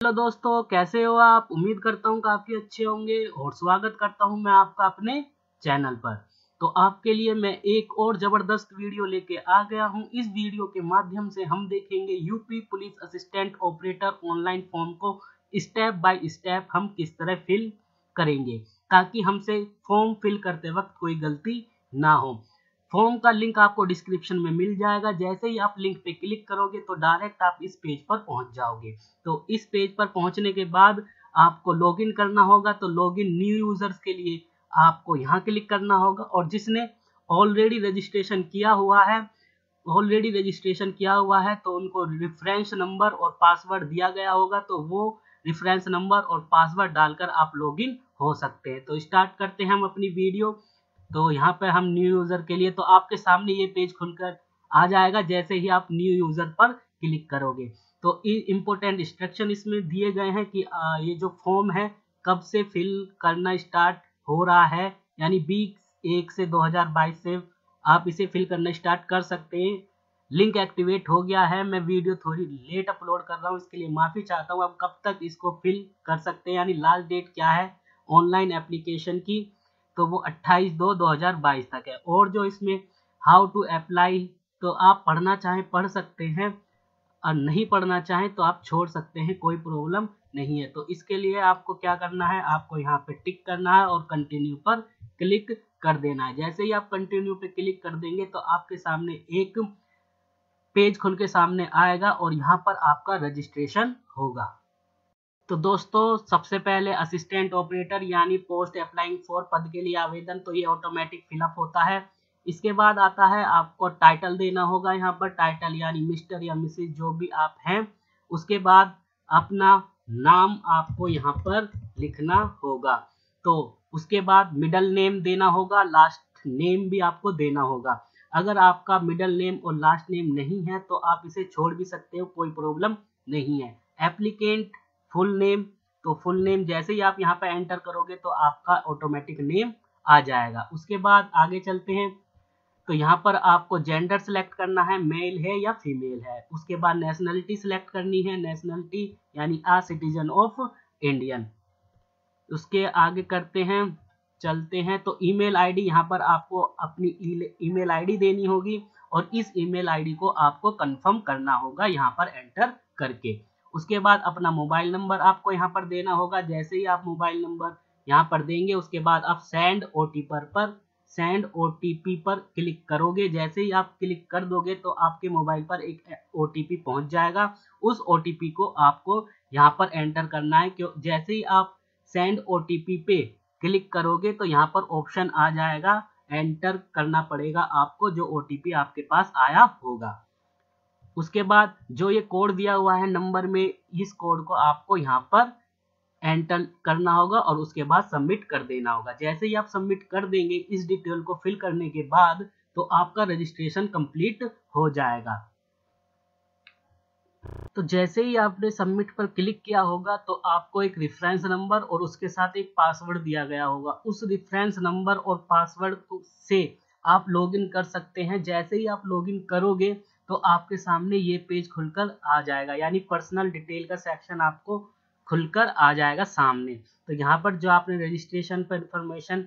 Hello दोस्तों, कैसे हो आप। उम्मीद करता हूँ काफ़ी अच्छे होंगे और स्वागत करता हूँ मैं आपका अपने चैनल पर। तो आपके लिए मैं एक और ज़बरदस्त वीडियो लेके आ गया हूँ। इस वीडियो के माध्यम से हम देखेंगे UP police assistant operator online form को स्टेप बाय स्टेप हम किस तरह फिल करेंगे, ताकि हमसे फॉर्म फिल करते वक्त कोई गलती ना हो। फॉर्म का लिंक आपको डिस्क्रिप्शन में मिल जाएगा। जैसे ही आप लिंक पे क्लिक करोगे तो डायरेक्ट आप इस पेज पर पहुंच जाओगे। तो इस पेज पर पहुंचने के बाद आपको लॉगिन करना होगा। तो लॉगिन न्यू यूजर्स के लिए आपको यहाँ क्लिक करना होगा, और जिसने ऑलरेडी रजिस्ट्रेशन किया हुआ है तो उनको रेफरेंस नंबर और पासवर्ड दिया गया होगा, तो वो रेफरेंस नंबर और पासवर्ड डालकर आप लॉगिन हो सकते हैं। तो स्टार्ट करते हैं हम अपनी वीडियो। तो यहाँ पे हम न्यू यूजर के लिए, तो आपके सामने ये पेज खुलकर आ जाएगा जैसे ही आप न्यू यूजर पर क्लिक करोगे। तो इम्पोर्टेंट इंस्ट्रक्शन इसमें दिए गए हैं कि ये जो फॉर्म है कब से फिल करना स्टार्ट हो रहा है, यानी 20/1 से 2022 से आप इसे फिल करना स्टार्ट कर सकते हैं। लिंक एक्टिवेट हो गया है। मैं वीडियो थोड़ी लेट अपलोड कर रहा हूँ, इसके लिए माफ़ी चाहता हूँ। आप कब तक इसको फिल कर सकते हैं, यानी लास्ट डेट क्या है ऑनलाइन एप्लीकेशन की, तो वो 28/2/2022 तक है। और जो इसमें हाउ टू अप्लाई, तो आप पढ़ना चाहें पढ़ सकते हैं और नहीं पढ़ना चाहें तो आप छोड़ सकते हैं, कोई प्रॉब्लम नहीं है। तो इसके लिए आपको क्या करना है, आपको यहाँ पे टिक करना है और कंटिन्यू पर क्लिक कर देना है। जैसे ही आप कंटिन्यू पे क्लिक कर देंगे तो आपके सामने एक पेज खुल के सामने आएगा और यहाँ पर आपका रजिस्ट्रेशन होगा। तो दोस्तों, सबसे पहले असिस्टेंट ऑपरेटर यानी पोस्ट अप्लाइंग फॉर पद के लिए आवेदन, तो ये ऑटोमेटिक फिलअप होता है। इसके बाद आता है आपको टाइटल देना होगा, यहाँ पर टाइटल यानी मिस्टर या मिसेज जो भी आप हैं। उसके बाद अपना नाम आपको यहाँ पर लिखना होगा। तो उसके बाद मिडल नेम देना होगा, लास्ट नेम भी आपको देना होगा। अगर आपका मिडल नेम और लास्ट नेम नहीं है तो आप इसे छोड़ भी सकते हो, कोई प्रॉब्लम नहीं है। एप्लीकेंट फुल नेम, तो फुल नेम जैसे ही आप यहाँ पे एंटर करोगे तो आपका ऑटोमेटिक नेम आ जाएगा। उसके बाद आगे चलते हैं। तो यहाँ पर आपको जेंडर सिलेक्ट करना है, मेल है या फीमेल है। उसके बाद नेशनलिटी सिलेक्ट करनी है, नेशनलिटी यानी आ सिटीजन ऑफ इंडियन। उसके आगे करते हैं, चलते हैं। तो ईमेल आईडी, यहाँ पर आपको अपनी ईमेल आईडी देनी होगी और इस ईमेल आईडी को आपको कंफर्म करना होगा यहाँ पर एंटर करके। उसके बाद अपना मोबाइल नंबर आपको यहाँ पर देना होगा। जैसे ही आप मोबाइल नंबर यहाँ पर देंगे उसके बाद आप सेंड ओटीपी पर क्लिक करोगे। जैसे ही आप क्लिक कर दोगे तो आपके मोबाइल पर एक ओटीपी पहुंच जाएगा। उस ओटीपी को आपको यहाँ पर एंटर करना है। क्यों, जैसे ही आप सेंड ओटीपी पे क्लिक करोगे तो यहाँ पर ऑप्शन आ जाएगा, एंटर करना पड़ेगा आपको जो ओटीपी आपके पास आया होगा। उसके बाद जो ये कोड दिया हुआ है नंबर में, इस कोड को आपको यहाँ पर एंटर करना होगा और उसके बाद सबमिट कर देना होगा। जैसे ही आप सबमिट कर देंगे इस डिटेल को फिल करने के बाद, तो आपका रजिस्ट्रेशन कंप्लीट हो जाएगा। तो जैसे ही आपने सबमिट पर क्लिक किया होगा तो आपको एक रेफरेंस नंबर और उसके साथ एक पासवर्ड दिया गया होगा। उस रेफरेंस नंबर और पासवर्ड से आप लॉगिन कर सकते हैं। जैसे ही आप लॉगिन करोगे तो आपके सामने ये पेज खुलकर आ जाएगा, यानी पर्सनल डिटेल का सेक्शन आपको खुलकर आ जाएगा सामने। तो यहाँ पर जो आपने रजिस्ट्रेशन पर इंफॉर्मेशन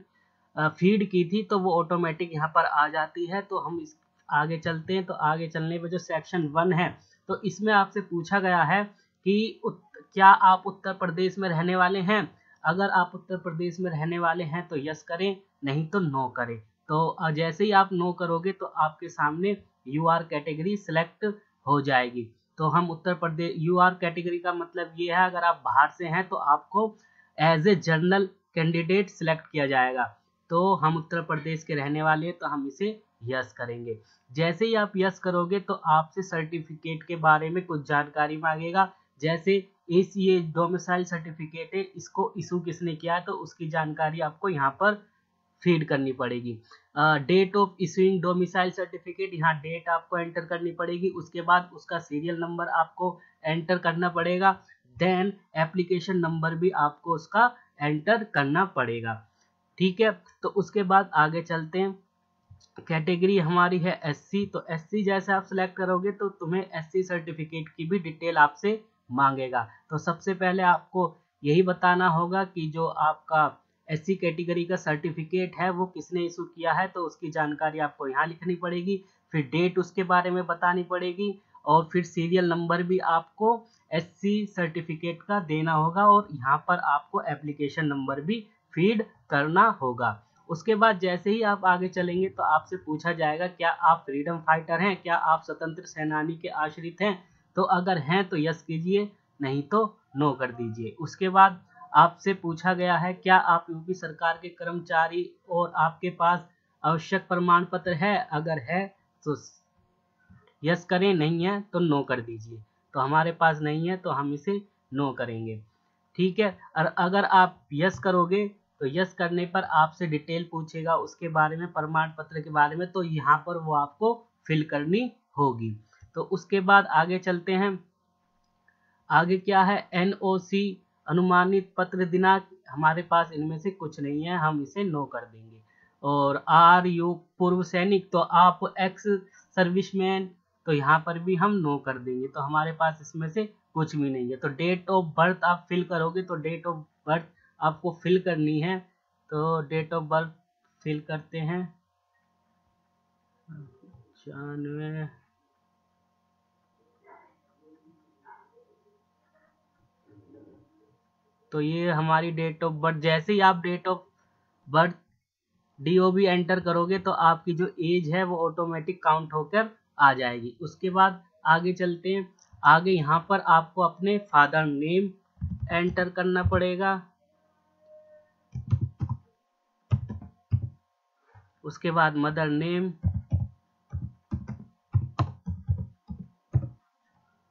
फीड की थी तो वो ऑटोमेटिक यहाँ पर आ जाती है। तो हम इस आगे चलते हैं। तो आगे चलने पर जो सेक्शन 1 है, तो इसमें आपसे पूछा गया है कि क्या आप उत्तर प्रदेश में रहने वाले हैं। अगर आप उत्तर प्रदेश में रहने वाले हैं तो यस करें, नहीं तो नो करें। तो जैसे ही आप नो करोगे तो आपके सामने यूआर कैटेगरी सिलेक्ट हो जाएगी। तो हम उत्तर प्रदेश, यूआर कैटेगरी का मतलब ये है अगर आप बाहर से हैं तो आपको as a general candidate select किया जाएगा। तो हम उत्तर प्रदेश के रहने वाले हैं तो हम इसे यस करेंगे। जैसे ही आप यस करोगे तो आपसे सर्टिफिकेट के बारे में कुछ जानकारी मांगेगा। जैसे ये डोमिसाइल सर्टिफिकेट है, इसको इशू किसने किया है तो उसकी जानकारी आपको यहाँ पर फीड करनी पड़ेगी। Date of issuing domicile certificate, यहाँ डेट आपको एंटर करनी पड़ेगी। उसके बाद उसका सीरियल नंबर आपको एंटर करना पड़ेगा। देन एप्लीकेशन नंबर भी आपको उसका एंटर करना पड़ेगा। ठीक है, तो उसके बाद आगे चलते हैं। कैटेगरी हमारी है एससी। तो एससी जैसे आप सिलेक्ट करोगे तो तुम्हें एससी सर्टिफिकेट की भी डिटेल आपसे मांगेगा। तो सबसे पहले आपको यही बताना होगा कि जो आपका SC कैटेगरी का सर्टिफिकेट है वो किसने इशू किया है, तो उसकी जानकारी आपको यहाँ लिखनी पड़ेगी। फिर डेट उसके बारे में बतानी पड़ेगी और फिर सीरियल नंबर भी आपको SC सर्टिफिकेट का देना होगा और यहाँ पर आपको एप्लीकेशन नंबर भी फीड करना होगा। उसके बाद जैसे ही आप आगे चलेंगे तो आपसे पूछा जाएगा क्या आप फ्रीडम फाइटर हैं, क्या आप स्वतंत्र सेनानी के आश्रित हैं। तो अगर हैं तो यस कीजिए, नहीं तो नो कर दीजिए। उसके बाद आपसे पूछा गया है क्या आप यूपी सरकार के कर्मचारी और आपके पास आवश्यक प्रमाण पत्र है, अगर है तो यस करें, नहीं है तो नो कर दीजिए। तो हमारे पास नहीं है तो हम इसे नो करेंगे, ठीक है। और अगर आप यस करोगे तो यस करने पर आपसे डिटेल पूछेगा उसके बारे में, प्रमाण पत्र के बारे में, तो यहाँ पर वो आपको फिल करनी होगी। तो उसके बाद आगे चलते हैं। आगे क्या है, NOC अनुमानित पत्र दिनांक, हमारे पास इनमें से कुछ नहीं है, हम इसे नो कर देंगे। और आर यू पूर्व सैनिक, तो आप एक्स सर्विसमैन, तो यहाँ पर भी हम नो कर देंगे। तो हमारे पास इसमें से कुछ भी नहीं है। तो डेट ऑफ बर्थ आप फिल करोगे, तो डेट ऑफ बर्थ आपको फिल करनी है। तो डेट ऑफ बर्थ फिल करते हैं 95। तो ये हमारी डेट ऑफ बर्थ, जैसे ही आप date of birth DOB enter करोगे तो आपकी जो एज है वो ऑटोमेटिक काउंट होकर आ जाएगी। उसके बाद आगे चलते हैं। आगे यहाँ पर आपको अपने फादर नेम एंटर करना पड़ेगा। उसके बाद मदर नेम,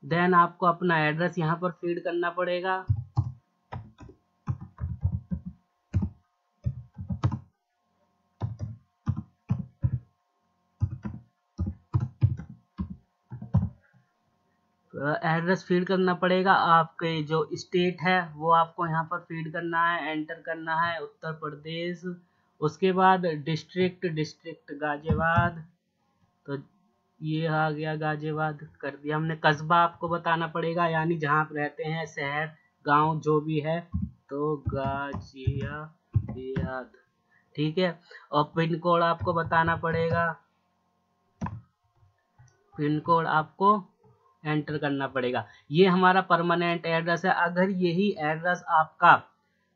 देन आपको अपना एड्रेस यहाँ पर फीड करना पड़ेगा। एड्रेस फीड करना पड़ेगा। आपके जो स्टेट है वो आपको यहाँ पर फीड करना है, एंटर करना है, उत्तर प्रदेश। उसके बाद डिस्ट्रिक्ट गाजियाबाद, तो ये आ गया गाजियाबाद कर दिया हमने। कस्बा आपको बताना पड़ेगा, यानी जहाँ आप रहते हैं, शहर गांव जो भी है, तो गाजियाबाद, ठीक है। और पिन कोड आपको बताना पड़ेगा, पिन कोड आपको एंटर करना पड़ेगा। ये हमारा परमानेंट एड्रेस है। अगर यही एड्रेस आपका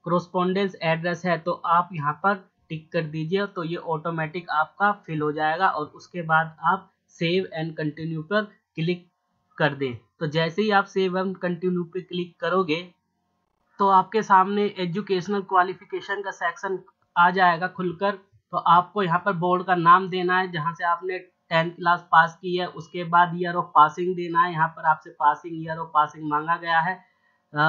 कोरोस्पोंडेंस एड्रेस है तो आप यहाँ पर टिक कर दीजिए, तो ये ऑटोमेटिक आपका फिल हो जाएगा। और उसके बाद आप सेव एंड कंटिन्यू पर क्लिक कर दें। तो जैसे ही आप सेव एंड कंटिन्यू पे क्लिक करोगे तो आपके सामने एजुकेशनल क्वालिफिकेशन का सेक्शन आ जाएगा खुलकर। तो आपको यहाँ पर बोर्ड का नाम देना है जहाँ से आपने 10th क्लास पास की है। उसके बाद ईयर ऑफ पासिंग देना है, यहाँ पर आपसे पासिंग, ईयर ऑफ पासिंग मांगा गया है,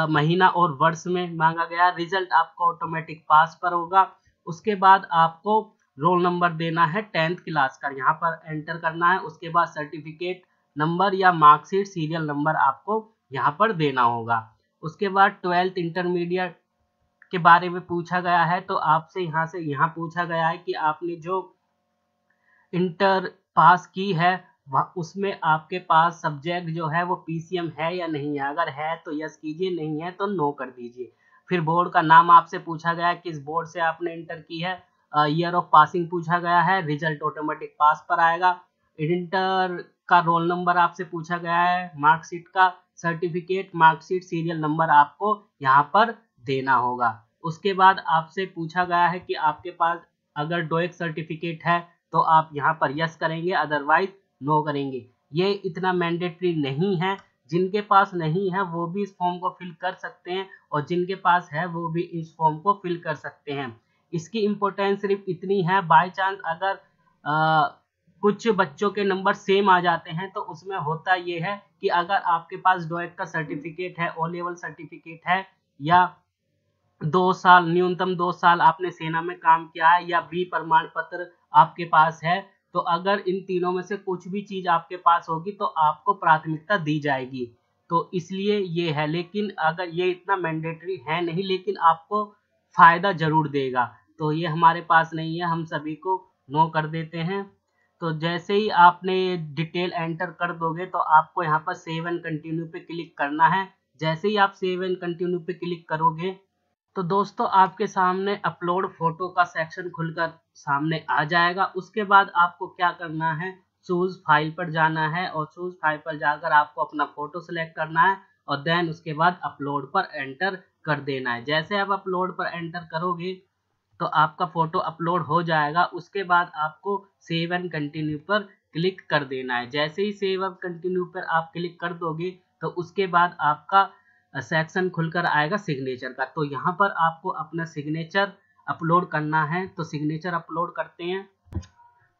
महीना और वर्ष में मांगा गया। रिजल्ट आपको ऑटोमेटिक पास पर होगा। उसके बाद आपको रोल नंबर देना है 10th क्लास का, यहाँ पर एंटर करना है। उसके बाद सर्टिफिकेट नंबर या मार्कशीट सीरियल नंबर आपको यहाँ पर देना होगा। उसके बाद 12th इंटरमीडिएट के बारे में पूछा गया है, तो आपसे यहाँ पूछा गया है कि आपने जो इंटर पास की है उसमें आपके पास सब्जेक्ट जो है वो PCM है या नहीं है। अगर है तो यस कीजिए, नहीं है तो नो कर दीजिए। फिर बोर्ड का नाम आपसे पूछा गया है, किस बोर्ड से आपने इंटर की है। ईयर ऑफ पासिंग पूछा गया है, रिजल्ट ऑटोमेटिक पास पर आएगा। इंटर का रोल नंबर आपसे पूछा गया है, मार्कशीट का सर्टिफिकेट, मार्कशीट सीरियल नंबर आपको यहाँ पर देना होगा। उसके बाद आपसे पूछा गया है कि आपके पास अगर डोएक सर्टिफिकेट है तो आप यहाँ पर यस करेंगे, अदरवाइज नो करेंगे। ये इतना मैंडेटरी नहीं है, जिनके पास नहीं है वो भी इस फॉर्म को फिल कर सकते हैं और जिनके पास है वो भी इस फॉर्म को फिल कर सकते हैं। इसकी इम्पोर्टेंस सिर्फ इतनी है, बाय चांस अगर कुछ बच्चों के नंबर सेम आ जाते हैं तो उसमें होता ये है कि अगर आपके पास डोएक का सर्टिफिकेट है, ओ लेवल सर्टिफिकेट है, या 2 साल, न्यूनतम 2 साल आपने सेना में काम किया है, या बी प्रमाण पत्र आपके पास है, तो अगर इन तीनों में से कुछ भी चीज आपके पास होगी तो आपको प्राथमिकता दी जाएगी। तो इसलिए ये है, लेकिन अगर ये इतना मैंडेटरी है नहीं, लेकिन आपको फायदा जरूर देगा। तो ये हमारे पास नहीं है, हम सभी को नो कर देते हैं। तो जैसे ही आपने डिटेल एंटर कर दोगे तो आपको यहाँ पर सेव एंड कंटिन्यू पे क्लिक करना है। जैसे ही आप सेव एंड कंटिन्यू पे क्लिक करोगे तो दोस्तों आपके सामने अपलोड फोटो का सेक्शन खुलकर सामने आ जाएगा। उसके बाद आपको क्या करना है, चूज फाइल पर जाना है और चूज फाइल पर जाकर आपको अपना फोटो सिलेक्ट करना है और देन उसके बाद अपलोड पर एंटर कर देना है। जैसे आप अपलोड पर एंटर करोगे तो आपका फोटो अपलोड हो जाएगा। उसके बाद आपको सेव एंड कंटिन्यू पर क्लिक कर देना है। जैसे ही सेव एंड कंटिन्यू पर आप क्लिक कर दोगे तो उसके बाद आपका सेक्शन खुलकर आएगा सिग्नेचर का। तो यहाँ पर आपको अपना सिग्नेचर अपलोड करना है, तो सिग्नेचर अपलोड करते हैं।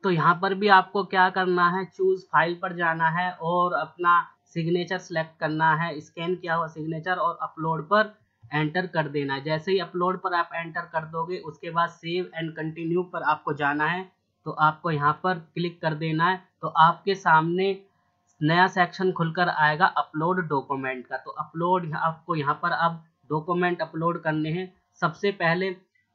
तो यहाँ पर भी आपको क्या करना है, चूज फाइल पर जाना है और अपना सिग्नेचर सेलेक्ट करना है, स्कैन किया हुआ सिग्नेचर, और अपलोड पर एंटर कर देना है। जैसे ही अपलोड पर आप एंटर कर दोगे उसके बाद सेव एंड कंटिन्यू पर आपको जाना है, तो आपको यहाँ पर क्लिक कर देना है। तो आपके सामने नया सेक्शन खुलकर आएगा अपलोड डॉक्यूमेंट का। तो अपलोड आपको यहाँ पर अब डॉक्यूमेंट अपलोड करने हैं। सबसे पहले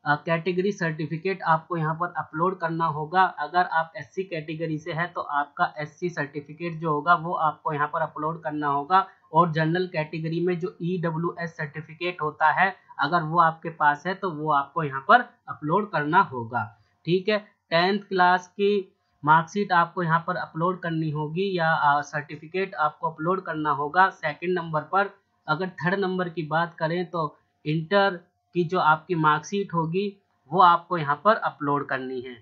कैटेगरी सर्टिफिकेट आपको यहाँ पर अपलोड करना होगा। अगर आप एससी कैटेगरी से है तो आपका एससी सर्टिफिकेट जो होगा वो आपको यहाँ पर अपलोड करना होगा। और जनरल कैटेगरी में जो ईडब्ल्यूएस सर्टिफिकेट होता है अगर वो आपके पास है तो वो आपको यहाँ पर अपलोड करना होगा। ठीक है, 10th क्लास की मार्कशीट आपको यहाँ पर अपलोड करनी होगी या सर्टिफिकेट आपको अपलोड करना होगा। सेकंड नंबर पर अगर थर्ड नंबर की बात करें तो इंटर की जो आपकी मार्कशीट होगी वो आपको यहाँ पर अपलोड करनी है।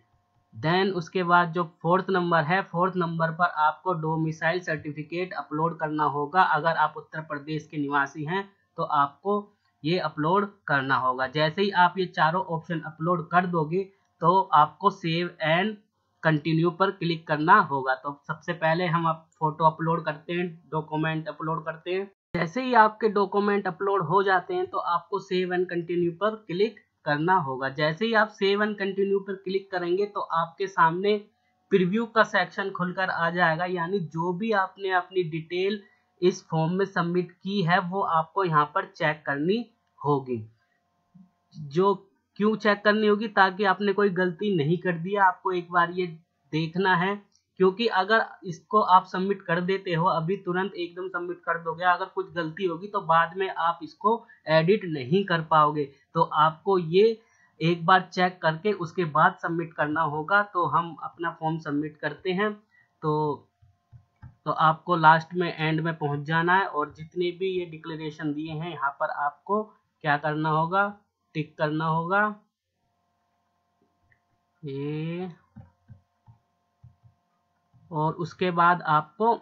देन उसके बाद जो फोर्थ नंबर है, फोर्थ नंबर पर आपको डोमिसाइल सर्टिफिकेट अपलोड करना होगा। अगर आप उत्तर प्रदेश के निवासी हैं तो आपको ये अपलोड करना होगा। जैसे ही आप ये चारों ऑप्शन अपलोड कर दोगे तो आपको सेव एंड कंटिन्यू पर क्लिक करना होगा। तो सबसे पहले हम फोटो अपलोड करते हैं, डॉक्यूमेंट अपलोड करते हैं। जैसे ही आपके डॉक्यूमेंट अपलोड हो जाते हैं तो आपको सेव एंड कंटिन्यू पर क्लिक करना होगा। जैसे ही आप सेव एंड कंटिन्यू पर क्लिक करेंगे तो आपके सामने प्रीव्यू का सेक्शन खुलकर आ जाएगा, यानी जो भी आपने अपनी डिटेल इस फॉर्म में सबमिट की है वो आपको यहाँ पर चेक करनी होगी। जो क्यों चेक करनी होगी, ताकि आपने कोई गलती नहीं कर दिया, आपको एक बार ये देखना है। क्योंकि अगर इसको आप सबमिट कर देते हो अभी तुरंत एकदम सबमिट कर दोगे, अगर कुछ गलती होगी तो बाद में आप इसको एडिट नहीं कर पाओगे। तो आपको ये एक बार चेक करके उसके बाद सबमिट करना होगा। तो हम अपना फॉर्म सबमिट करते हैं। तो आपको लास्ट में एंड में पहुंच जाना है और जितने भी ये डिक्लेरेशन दिए हैं यहाँ पर आपको क्या करना होगा, टिक करना होगा ये, और उसके बाद आपको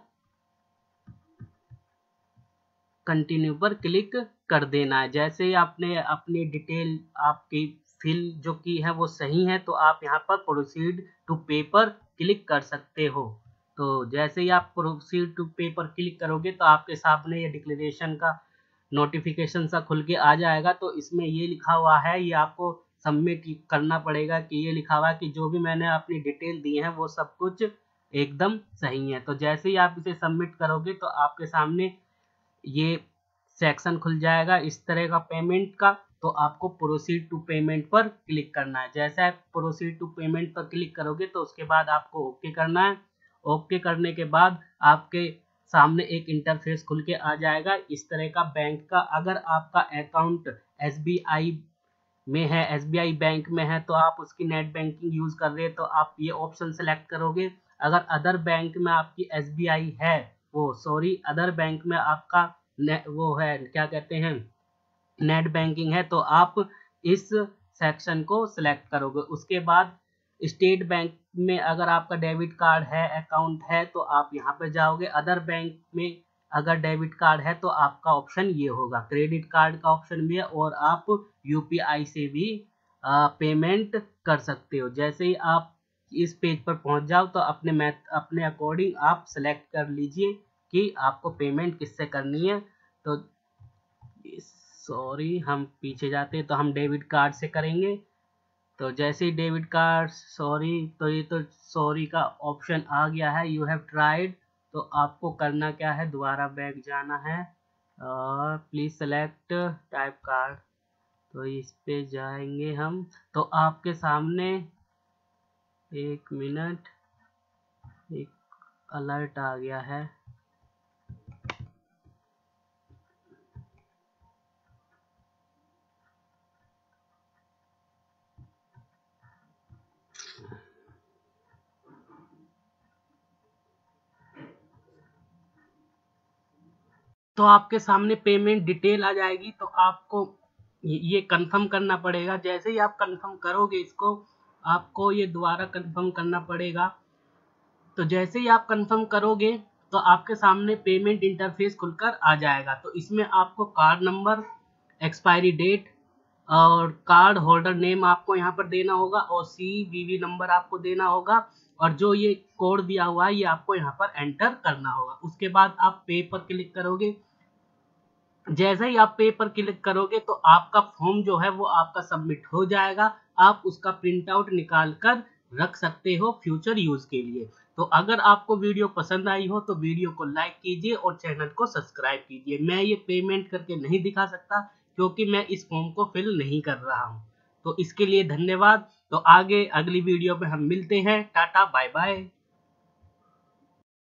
कंटिन्यू पर क्लिक कर देना है। जैसे ही आपने अपनी डिटेल आपकी फिल जो की है वो सही है तो आप यहाँ पर प्रोसीड टू पे पर क्लिक कर सकते हो। तो जैसे ही आप प्रोसीड टू पे पर क्लिक करोगे तो आपके सामने ये डिक्लेरेशन का नोटिफिकेशन सा खुल के आ जाएगा। तो इसमें ये लिखा हुआ है, ये आपको सबमिट करना पड़ेगा कि ये लिखा हुआ है कि जो भी मैंने अपनी डिटेल दी है वो सब कुछ एकदम सही है। तो जैसे ही आप इसे सबमिट करोगे तो आपके सामने ये सेक्शन खुल जाएगा इस तरह का पेमेंट का। तो आपको प्रोसीड टू पेमेंट पर क्लिक करना है। जैसे आप प्रोसीड टू पेमेंट पर क्लिक करोगे तो उसके बाद आपको ओके करना है। ओके करने के बाद आपके सामने एक इंटरफेस खुल के आ जाएगा इस तरह का बैंक का। अगर आपका अकाउंट एसबीआई में है, एसबीआई बैंक में है, तो आप उसकी नेट बैंकिंग यूज कर रहे हैं तो आप ये ऑप्शन सेलेक्ट करोगे। अगर अदर बैंक में आपकी एसबीआई है, वो सॉरी अदर बैंक में आपका वो है क्या कहते हैं नेट बैंकिंग है, तो आप इस सेक्शन को सिलेक्ट करोगे। उसके बाद स्टेट बैंक में अगर आपका डेबिट कार्ड है, अकाउंट है, तो आप यहाँ पर जाओगे। अदर बैंक में अगर डेबिट कार्ड है तो आपका ऑप्शन ये होगा, क्रेडिट कार्ड का ऑप्शन भी है और आप यूपीआई से भी पेमेंट कर सकते हो। जैसे ही आप इस पेज पर पहुंच जाओ तो अपने अकॉर्डिंग आप सेलेक्ट कर लीजिए कि आपको पेमेंट किससे करनी है। तो सॉरी हम पीछे जाते हैं तो हम डेबिट कार्ड से करेंगे। तो जैसे ही डेबिट कार्ड सॉरी, तो ये तो सॉरी का ऑप्शन आ गया है, यू हैव ट्राइड। तो आपको करना क्या है, दोबारा बैक जाना है और प्लीज सेलेक्ट टाइप कार्ड। तो इस पे जाएंगे हम। तो आपके सामने एक मिनट, एक अलर्ट आ गया है। तो आपके सामने पेमेंट डिटेल आ जाएगी। तो आपको ये कंफर्म करना पड़ेगा। जैसे ही आप कंफर्म करोगे इसको, आपको ये दोबारा कंफर्म करना पड़ेगा। तो जैसे ही आप कंफर्म करोगे तो आपके सामने पेमेंट इंटरफेस खुलकर आ जाएगा। तो इसमें आपको कार्ड नंबर, एक्सपायरी डेट और कार्ड होल्डर नेम आपको यहाँ पर देना होगा और CVV नंबर आपको देना होगा, और जो ये कोड दिया हुआ है ये आपको यहाँ पर एंटर करना होगा। उसके बाद आप पे पर क्लिक करोगे। जैसे ही आप पे पर क्लिक करोगे तो आपका फॉर्म जो है वो आपका सबमिट हो जाएगा। आप उसका प्रिंट आउट निकाल कर रख सकते हो फ्यूचर यूज के लिए। तो अगर आपको वीडियो पसंद आई हो तो वीडियो को लाइक कीजिए और चैनल को सब्सक्राइब कीजिए। मैं ये पेमेंट करके नहीं दिखा सकता क्योंकि मैं इस फॉर्म को फिल नहीं कर रहा हूँ। तो इसके लिए धन्यवाद। तो आगे अगली वीडियो में हम मिलते हैं। Tata bye bye.